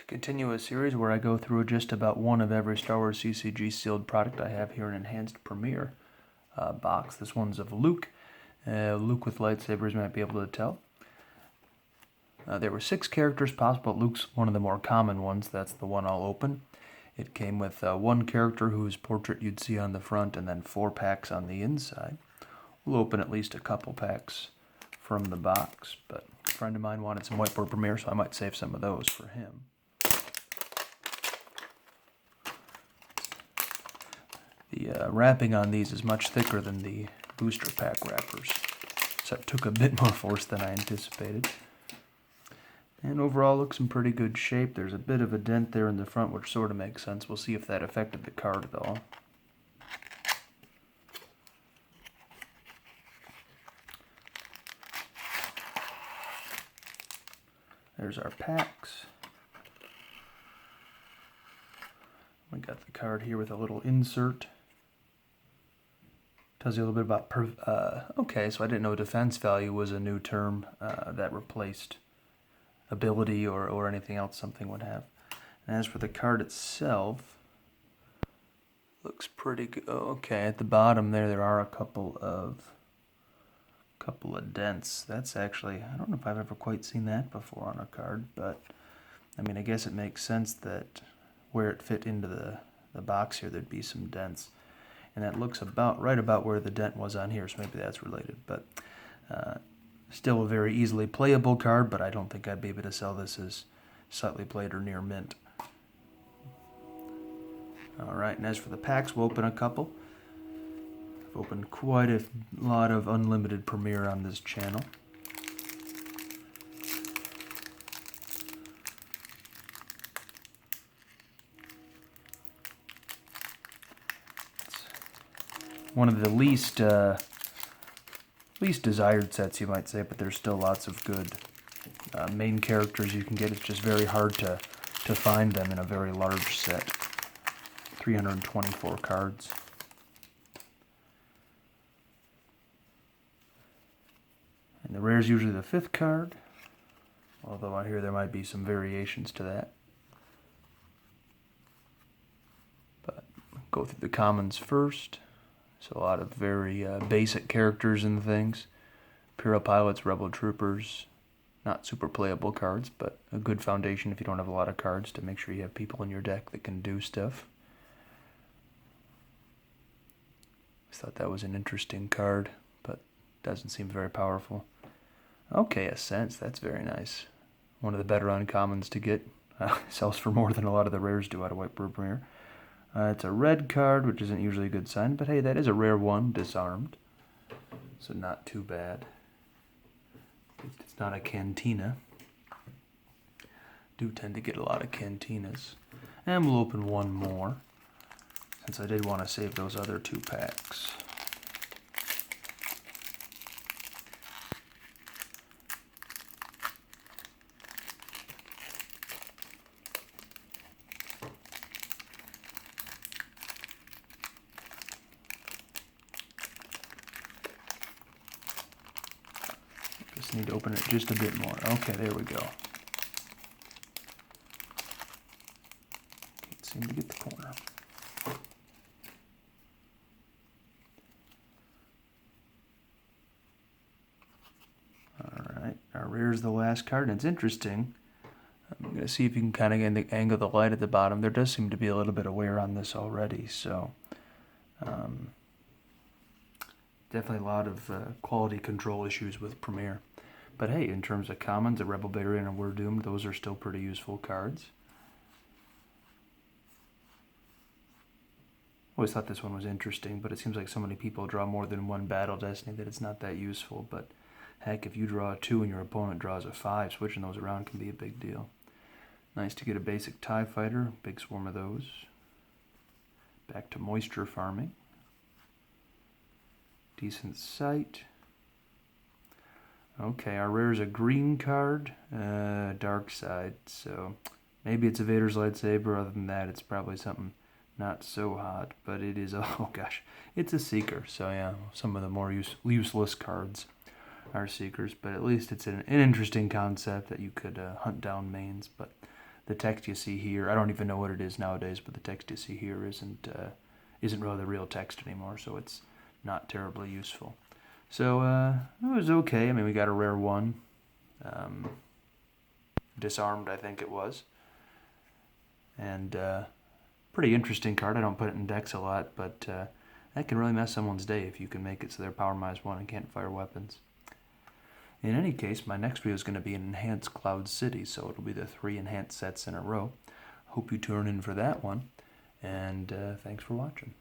to continue a series where I go through just about one of every Star Wars CCG sealed product. I have here an Enhanced Premiere box. This one's of Luke. Luke with lightsabers, you might be able to tell. There were 6 characters possible. Luke's one of the more common ones. That's the one I'll open. It came with one character whose portrait you'd see on the front and then 4 packs on the inside. We'll open at least a couple packs from the box, but a friend of mine wanted some whiteboard Premiere, so I might save some of those for him. The wrapping on these is much thicker than the booster pack wrappers, so it took a bit more force than I anticipated. And overall looks in pretty good shape. There's a bit of a dent there in the front, which sort of makes sense. We'll see if that affected the card at all. There's our packs. We got the card here with a little insert. Tells you a little bit about... okay, so I didn't know defense value was a new term that replaced ability or anything else something would have. And as for the card itself, looks pretty good. Oh, okay, at the bottom there are a couple of dents. That's actually, I don't know if I've ever quite seen that before on a card, but I mean, I guess it makes sense that where it fit into the box here, there'd be some dents. And that looks right about where the dent was on here, so maybe that's related. But still a very easily playable card, but I don't think I'd be able to sell this as slightly played or near mint. Alright, and as for the packs, we'll open a couple. I've opened quite a lot of unlimited Premiere on this channel. One of the least desired sets, you might say, but there's still lots of good main characters you can get. It's just very hard to find them in a very large set. 324 cards. And the rare is usually the 5th card, although I hear there might be some variations to that. But go through the commons first. So a lot of very basic characters and things. Imperial Pilots, Rebel Troopers, not super playable cards, but a good foundation if you don't have a lot of cards to make sure you have people in your deck that can do stuff. I thought that was an interesting card, but doesn't seem very powerful. Okay, Ascents, that's very nice. One of the better uncommons to get. Sells for more than a lot of the rares do out of Whiteboard Premiere. It's a red card, which isn't usually a good sign, but hey, that is a rare one, disarmed. So not too bad. It's not a cantina. Do tend to get a lot of cantinas. And we'll open one more, since I did want to save those other 2 packs. Just need to open it just a bit more. Okay, there we go. Can't seem to get the corner. Alright, our rare is the last card, and it's interesting. I'm going to see if you can kind of get the angle of the light at the bottom. There does seem to be a little bit of wear on this already, so definitely a lot of quality control issues with Premiere. But hey, in terms of commons, a Rebel Barian and We're Doomed, those are still pretty useful cards. Always thought this one was interesting, but it seems like so many people draw more than one Battle Destiny that it's not that useful. But heck, if you draw a 2 and your opponent draws a 5, switching those around can be a big deal. Nice to get a basic TIE Fighter, big swarm of those. Back to moisture farming. Decent sight. Okay, our rare is a green card, dark side, so maybe it's a Vader's lightsaber. Other than that, it's probably something not so hot, but it is, oh gosh, it's a Seeker. So yeah, some of the more useless cards are Seekers, but at least it's an interesting concept that you could hunt down mains. But the text you see here, I don't even know what it is nowadays, but the text you see here isn't really the real text anymore, so it's not terribly useful. So it was okay. I mean, we got a rare one. Disarmed, I think it was. And pretty interesting card. I don't put it in decks a lot, but that can really mess someone's day if you can make it so they're power -1 and can't fire weapons. In any case, my next video is going to be an Enhanced Cloud City, so it'll be the 3 enhanced sets in a row. Hope you tune in for that one, and thanks for watching.